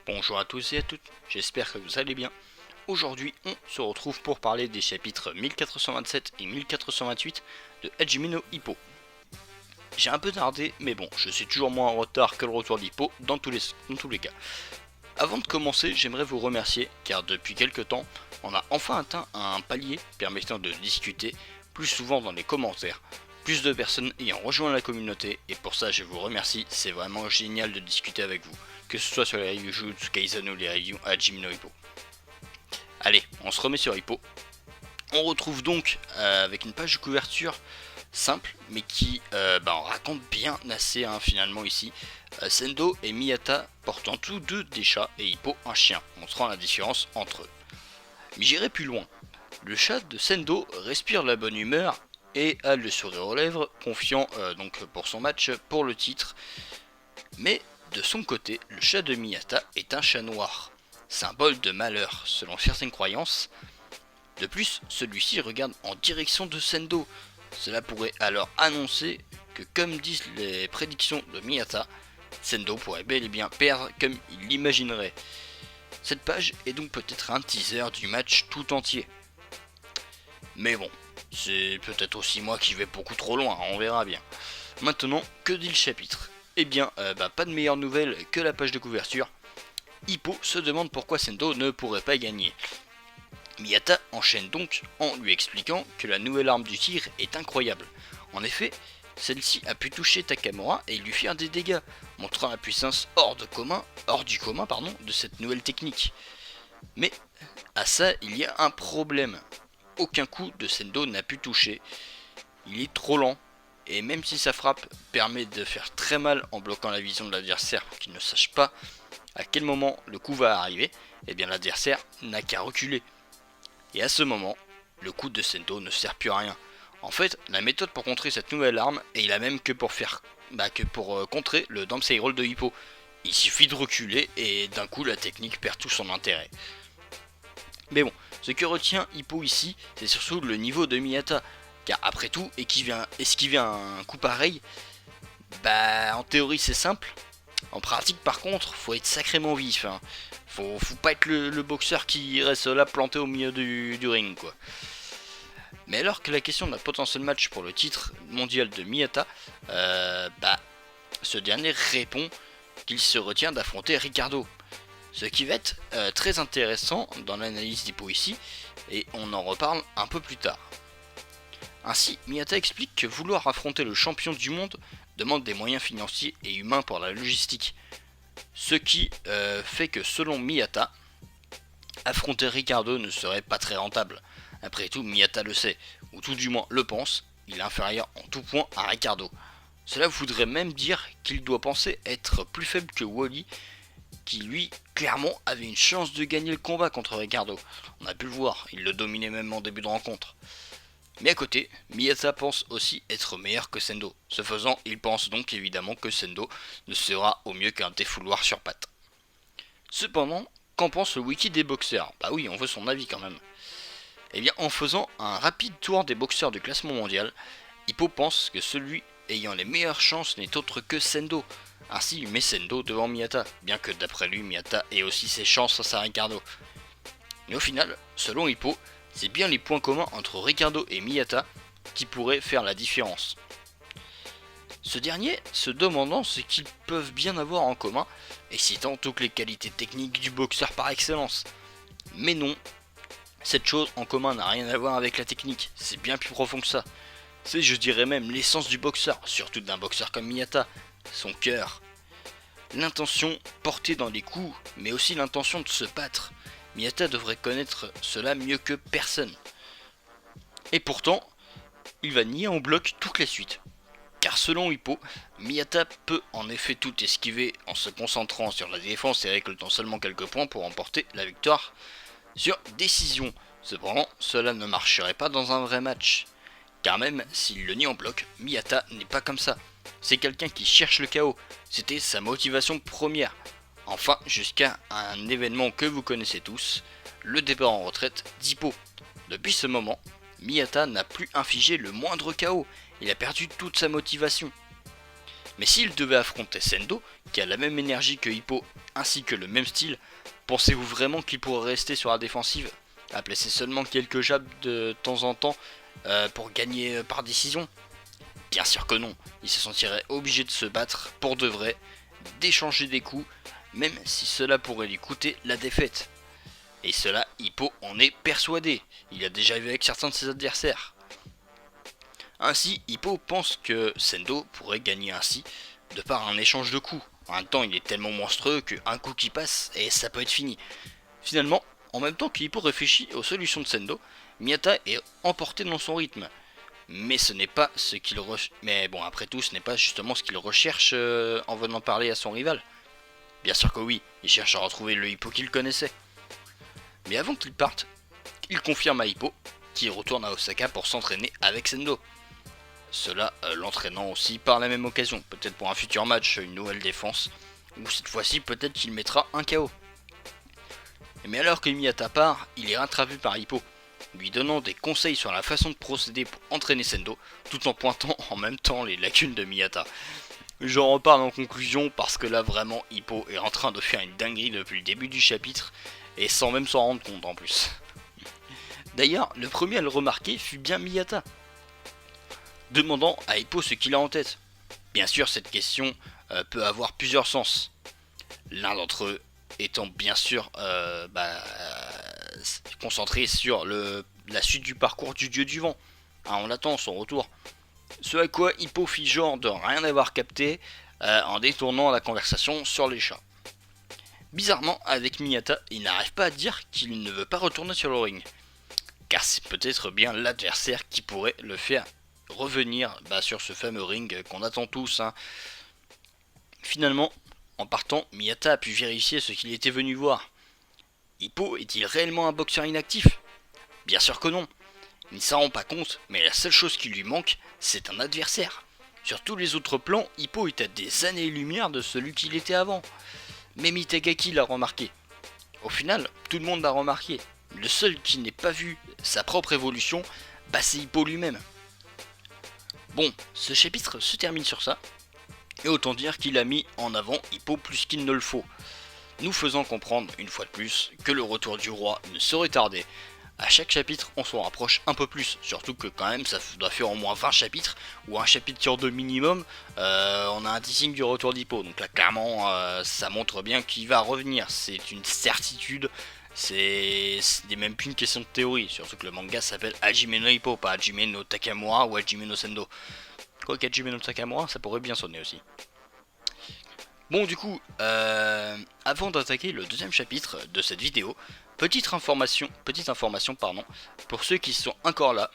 Bonjour à tous et à toutes, j'espère que vous allez bien. Aujourd'hui, on se retrouve pour parler des chapitres 1427 et 1428 de Hajime no Ippo. J'ai un peu tardé, mais bon, je suis toujours moins en retard que le retour d'Hippo dans tous les cas. Avant de commencer, j'aimerais vous remercier, car depuis quelques temps, on a enfin atteint un palier permettant de discuter plus souvent dans les commentaires, plus de personnes ayant rejoint la communauté, et pour ça je vous remercie, c'est vraiment génial de discuter avec vous, que ce soit sur les reviews Jujutsu Kaisen ou les reviews Hajime no Ippo. Allez, on se remet sur Ippo. On retrouve donc avec une page de couverture simple, mais qui en raconte bien assez finalement ici. Sendo et Miyata portant tous deux des chats et Hippo un chien, montrant la différence entre eux. Mais j'irai plus loin. Le chat de Sendo respire la bonne humeur et a le sourire aux lèvres, confiant donc pour son match pour le titre. Mais de son côté, le chat de Miyata est un chat noir, symbole de malheur selon certaines croyances. De plus, celui-ci regarde en direction de Sendo. Cela pourrait alors annoncer que, comme disent les prédictions de Miyata, Sendo pourrait bel et bien perdre comme il l'imaginerait. Cette page est donc peut-être un teaser du match tout entier. Mais bon, c'est peut-être aussi moi qui vais beaucoup trop loin, on verra bien. Maintenant, que dit le chapitre ? Eh bien, pas de meilleure nouvelle que la page de couverture. Hippo se demande pourquoi Sendo ne pourrait pas gagner. Miyata enchaîne donc en lui expliquant que la nouvelle arme du tigre est incroyable. En effet, celle-ci a pu toucher Takamura et lui faire des dégâts, montrant la puissance hors du commun de cette nouvelle technique. Mais à ça, il y a un problème. Aucun coup de Sendo n'a pu toucher. Il est trop lent, et même si sa frappe permet de faire très mal en bloquant la vision de l'adversaire pour qu'il ne sache pas à quel moment le coup va arriver, eh bien l'adversaire n'a qu'à reculer. Et à ce moment, le coup de Sendo ne sert plus à rien. En fait, la méthode pour contrer cette nouvelle arme est la même que pour contrer le Dempsey Roll de Hippo. Il suffit de reculer et d'un coup la technique perd tout son intérêt. Mais bon, ce que retient Hippo ici, c'est surtout le niveau de Miyata. Car après tout, esquiver un coup pareil, en théorie c'est simple. En pratique par contre, faut être sacrément vif. Faut pas être le boxeur qui reste là planté au milieu du ring quoi. Mais alors que la question d'un potentiel match pour le titre mondial de Miyata, ce dernier répond qu'il se retient d'affronter Ricardo. Ce qui va être très intéressant dans l'analyse d'Hippo ici, et on en reparle un peu plus tard. Ainsi, Miyata explique que vouloir affronter le champion du monde demande des moyens financiers et humains pour la logistique. Ce qui fait que selon Miyata, affronter Ricardo ne serait pas très rentable. Après tout, Miyata le sait, ou tout du moins le pense, il est inférieur en tout point à Ricardo. Cela voudrait même dire qu'il doit penser être plus faible que Wally, qui lui, clairement, avait une chance de gagner le combat contre Ricardo. On a pu le voir, il le dominait même en début de rencontre. Mais à côté, Miyata pense aussi être meilleur que Sendo. Ce faisant, il pense donc évidemment que Sendo ne sera au mieux qu'un défouloir sur pattes. Cependant, qu'en pense le wiki des boxeurs ? Bah oui, on veut son avis quand même. Eh bien, en faisant un rapide tour des boxeurs du classement mondial, Hippo pense que celui ayant les meilleures chances n'est autre que Sendo. Ainsi, il met Sendo devant Miyata, bien que d'après lui, Miyata ait aussi ses chances face à Ricardo. Mais au final, selon Hippo, c'est bien les points communs entre Ricardo et Miyata qui pourraient faire la différence. Ce dernier se demandant ce qu'ils peuvent bien avoir en commun et citant toutes les qualités techniques du boxeur par excellence. Mais non, cette chose en commun n'a rien à voir avec la technique, c'est bien plus profond que ça. C'est, je dirais même, l'essence du boxeur, surtout d'un boxeur comme Miyata, son cœur. L'intention portée dans les coups, mais aussi l'intention de se battre. Miyata devrait connaître cela mieux que personne. Et pourtant, il va nier en bloc toute la suite. Car selon Hippo, Miyata peut en effet tout esquiver en se concentrant sur la défense et récoltant seulement quelques points pour remporter la victoire sur décision. Cependant, cela ne marcherait pas dans un vrai match. Car même s'il le nie en bloc, Miyata n'est pas comme ça. C'est quelqu'un qui cherche le chaos. C'était sa motivation première. Enfin, jusqu'à un événement que vous connaissez tous, le départ en retraite d'Hippo. Depuis ce moment, Miyata n'a plus infligé le moindre chaos, il a perdu toute sa motivation. Mais s'il devait affronter Sendo, qui a la même énergie que Hippo ainsi que le même style, pensez-vous vraiment qu'il pourrait rester sur la défensive, à placer seulement quelques jabs de temps en temps pour gagner par décision? Bien sûr que non, il se sentirait obligé de se battre pour de vrai, d'échanger des coups, même si cela pourrait lui coûter la défaite. Et cela, Hippo en est persuadé, il a déjà vu avec certains de ses adversaires. Ainsi, Hippo pense que Sendo pourrait gagner ainsi, de par un échange de coups. En même temps, il est tellement monstrueux qu'un coup qui passe, et ça peut être fini. Finalement, en même temps que Hippo réfléchit aux solutions de Sendo, Miyata est emporté dans son rythme. Mais ce n'est pas ce qu'il Mais bon, après tout, ce n'est pas justement ce qu'il recherche en venant parler à son rival. Bien sûr que oui, il cherche à retrouver le Hippo qu'il connaissait. Mais avant qu'il parte, il confirme à Hippo qu'il retourne à Osaka pour s'entraîner avec Sendo. Cela l'entraînant aussi par la même occasion, peut-être pour un futur match, une nouvelle défense, ou cette fois-ci peut-être qu'il mettra un KO. Mais alors que Miyata part, il est rattrapé par Hippo, lui donnant des conseils sur la façon de procéder pour entraîner Sendo, tout en pointant en même temps les lacunes de Miyata. J'en reparle en conclusion parce que là vraiment Hippo est en train de faire une dinguerie depuis le début du chapitre, et sans même s'en rendre compte en plus. D'ailleurs, le premier à le remarquer fut bien Miyata, demandant à Hippo ce qu'il a en tête. Bien sûr, cette question peut avoir plusieurs sens. L'un d'entre eux étant bien sûr concentré sur la suite du parcours du dieu du vent. On attend son retour. Ce à quoi Hippo fit genre de rien avoir capté en détournant la conversation sur les chats. Bizarrement, avec Miyata, il n'arrive pas à dire qu'il ne veut pas retourner sur le ring. Car c'est peut-être bien l'adversaire qui pourrait le faire revenir sur ce fameux ring qu'on attend tous. Finalement, en partant, Miyata a pu vérifier ce qu'il était venu voir. Hippo est-il réellement un boxeur inactif? Bien sûr que non. Il ne s'en rend pas compte, mais la seule chose qui lui manque, c'est un adversaire. Sur tous les autres plans, Hippo est à des années-lumière de celui qu'il était avant. Même Itagaki l'a remarqué. Au final, tout le monde l'a remarqué. Le seul qui n'ait pas vu sa propre évolution, c'est Hippo lui-même. Bon, ce chapitre se termine sur ça, et autant dire qu'il a mis en avant Hippo plus qu'il ne le faut, nous faisant comprendre une fois de plus que le retour du roi ne saurait tarder. À chaque chapitre, on s'en rapproche un peu plus, surtout que quand même ça doit faire au moins 20 chapitres, ou un chapitre sur deux minimum, on a un teasing du retour d'Hippo, donc là clairement ça montre bien qu'il va revenir, c'est une certitude, c'est même plus une question de théorie, surtout que le manga s'appelle Hajime no Hippo, pas Hajime no Takamura ou Hajime no Sendo. Quoi qu'Hajime no Takamura, ça pourrait bien sonner aussi. Bon du coup, avant d'attaquer le deuxième chapitre de cette vidéo, petite information pour ceux qui sont encore là,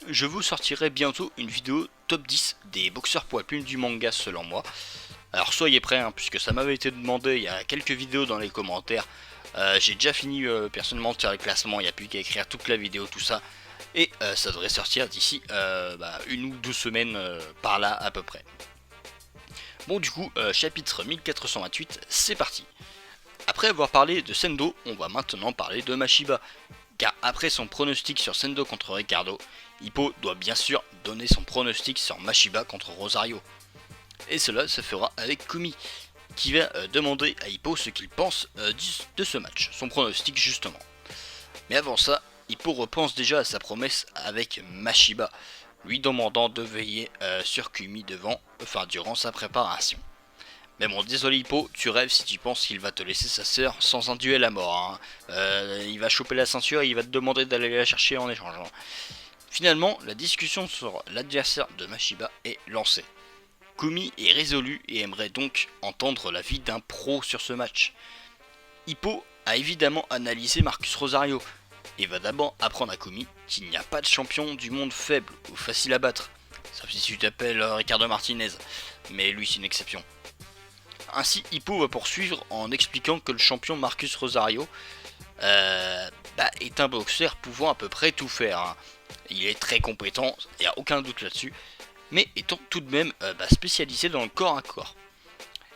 je vous sortirai bientôt une vidéo top 10 des boxeurs poids plumes du manga selon moi. Alors soyez prêts, puisque ça m'avait été demandé il y a quelques vidéos dans les commentaires. J'ai déjà fini personnellement de faire les classements, il n'y a plus qu'à écrire toute la vidéo, tout ça. Et ça devrait sortir d'ici une ou deux semaines par là à peu près. Bon du coup, chapitre 1428, c'est parti. Après avoir parlé de Sendo, on va maintenant parler de Mashiba. Car après son pronostic sur Sendo contre Ricardo, Hippo doit bien sûr donner son pronostic sur Mashiba contre Rosario. Et cela se fera avec Kumi, qui va demander à Hippo ce qu'il pense de ce match, son pronostic justement. Mais avant ça, Hippo repense déjà à sa promesse avec Mashiba, lui demandant de veiller sur Kumi durant sa préparation. Mais bon, désolé Hippo, tu rêves si tu penses qu'il va te laisser sa sœur sans un duel à mort. Il va choper la ceinture et il va te demander d'aller la chercher en échange. Finalement, la discussion sur l'adversaire de Mashiba est lancée. Kumi est résolu et aimerait donc entendre l'avis d'un pro sur ce match. Hippo a évidemment analysé Marcus Rosario et va d'abord apprendre à Kumi qu'il n'y a pas de champion du monde faible ou facile à battre, sauf si tu t'appelles Ricardo Martinez, mais lui c'est une exception. Ainsi, Hippo va poursuivre en expliquant que le champion Marcus Rosario est un boxeur pouvant à peu près tout faire. Il est très compétent, il n'y a aucun doute là-dessus, mais étant tout de même spécialisé dans le corps à corps.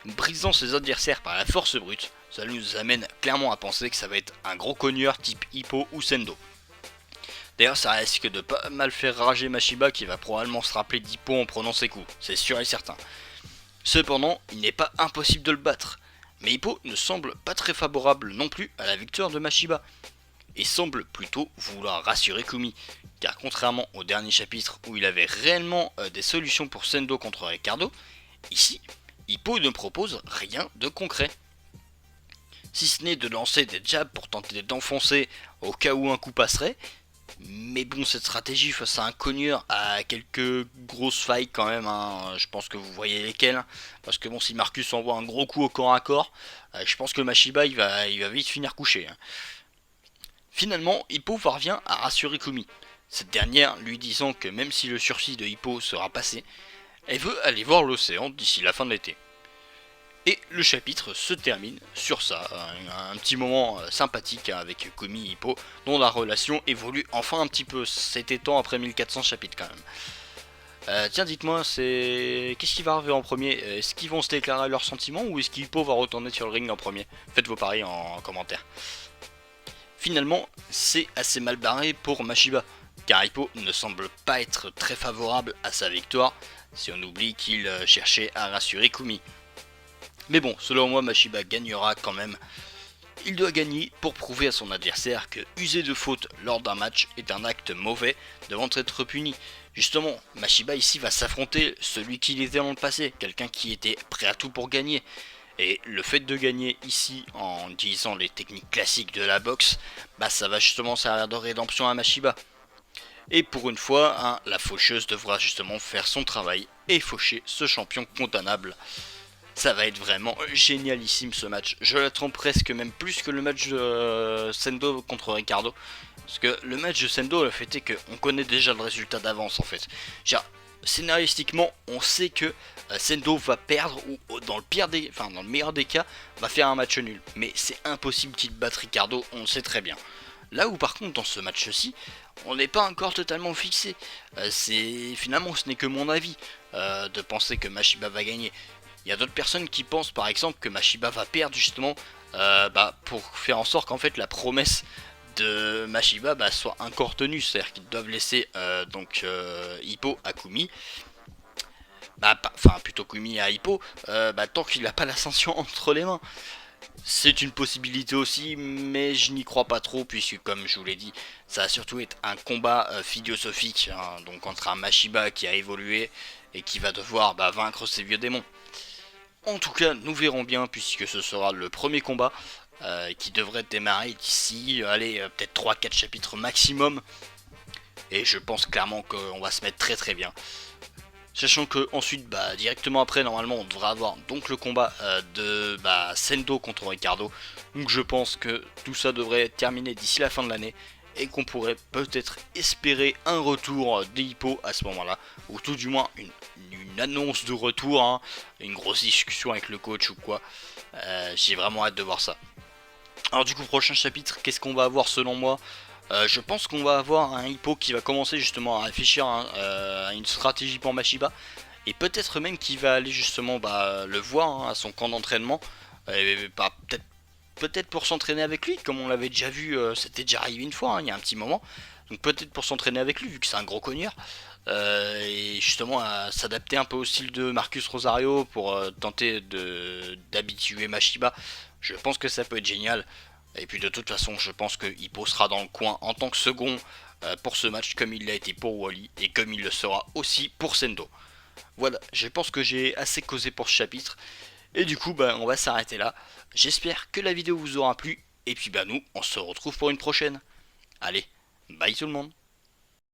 Brisant ses adversaires par la force brute, ça nous amène clairement à penser que ça va être un gros cogneur type Hippo ou Sendo. D'ailleurs, ça risque de pas mal faire rager Mashiba qui va probablement se rappeler d'Hippo en prenant ses coups, c'est sûr et certain. Cependant, il n'est pas impossible de le battre. Mais Hippo ne semble pas très favorable non plus à la victoire de Mashiba, et semble plutôt vouloir rassurer Kumi, car contrairement au dernier chapitre où il avait réellement des solutions pour Sendo contre Ricardo, ici, Hippo ne propose rien de concret. Si ce n'est de lancer des jabs pour tenter d'enfoncer au cas où un coup passerait, mais bon, cette stratégie face à un cogneur a quelques grosses failles quand même, hein. Je pense que vous voyez lesquelles. Parce que bon, si Marcus envoie un gros coup au corps à corps, je pense que Mashiba il va vite finir couché, hein. Finalement, Hippo parvient à rassurer Kumi, cette dernière lui disant que même si le sursis de Hippo sera passé, elle veut aller voir l'océan d'ici la fin de l'été. Et le chapitre se termine sur ça, un petit moment sympathique avec Kumi et Hippo, dont la relation évolue enfin un petit peu, c'était temps après 1400 chapitres quand même. Tiens, dites-moi, qu'est-ce qui va arriver en premier? Est-ce qu'ils vont se déclarer leurs sentiments ou est-ce qu'Hippo va retourner sur le ring en premier? Faites vos paris en commentaire. Finalement, c'est assez mal barré pour Mashiba, car Hippo ne semble pas être très favorable à sa victoire, si on oublie qu'il cherchait à rassurer Kumi. Mais bon, selon moi, Mashiba gagnera quand même. Il doit gagner pour prouver à son adversaire que user de faute lors d'un match est un acte mauvais devant être puni. Justement, Mashiba ici va s'affronter celui qu'il était dans le passé, quelqu'un qui était prêt à tout pour gagner. Et le fait de gagner ici en utilisant les techniques classiques de la boxe, bah ça va justement servir de rédemption à Mashiba. Et pour une fois, hein, la faucheuse devra justement faire son travail et faucher ce champion condamnable. Ça va être vraiment génialissime ce match. Je l'attends presque même plus que le match de Sendo contre Ricardo. Parce que le match de Sendo, le fait est qu'on connaît déjà le résultat d'avance en fait. Genre, scénaristiquement, on sait que Sendo va perdre ou dans le meilleur des cas, va faire un match nul. Mais c'est impossible qu'il batte Ricardo, on le sait très bien. Là où par contre dans ce match-ci, on n'est pas encore totalement fixé. Finalement ce n'est que mon avis de penser que Mashiba va gagner. Il y a d'autres personnes qui pensent par exemple que Mashiba va perdre justement pour faire en sorte qu'en fait la promesse de Mashiba soit encore tenue, c'est-à-dire qu'ils doivent laisser Hippo à Kumi, enfin plutôt Kumi à Hippo, tant qu'il n'a pas l'ascension entre les mains. C'est une possibilité aussi, mais je n'y crois pas trop, puisque comme je vous l'ai dit, ça va surtout être un combat philosophique, hein, donc entre un Mashiba qui a évolué et qui va devoir vaincre ses vieux démons. En tout cas, nous verrons bien, puisque ce sera le premier combat qui devrait démarrer d'ici, peut-être 3-4 chapitres maximum. Et je pense clairement qu'on va se mettre très très bien. Sachant que ensuite, directement après, normalement, on devra avoir donc le combat de Sendo contre Ricardo. Donc je pense que tout ça devrait être terminé d'ici la fin de l'année. Et qu'on pourrait peut-être espérer un retour d'Hippo à ce moment-là. Ou tout du moins une annonce de retour, hein, une grosse discussion avec le coach ou quoi. J'ai vraiment hâte de voir ça. Alors du coup, prochain chapitre, qu'est-ce qu'on va avoir selon moi? Je pense qu'on va avoir un Hippo qui va commencer justement à réfléchir à une stratégie pour Mashiba. Et peut-être même qu'il va aller justement le voir, hein, à son camp d'entraînement. Peut-être pour s'entraîner avec lui, comme on l'avait déjà vu, c'était déjà arrivé une fois, hein, il y a un petit moment. Donc peut-être pour s'entraîner avec lui, vu que c'est un gros cogneur. Et justement à s'adapter un peu au style de Marcus Rosario pour tenter d'habituer Mashiba. Je pense que ça peut être génial. Et puis de toute façon, je pense que Hippo sera dans le coin en tant que second pour ce match, comme il l'a été pour Wally et comme il le sera aussi pour Sendo. Voilà, je pense que j'ai assez causé pour ce chapitre. Et du coup, on va s'arrêter là. J'espère que la vidéo vous aura plu. Et puis nous, on se retrouve pour une prochaine. Allez, bye tout le monde.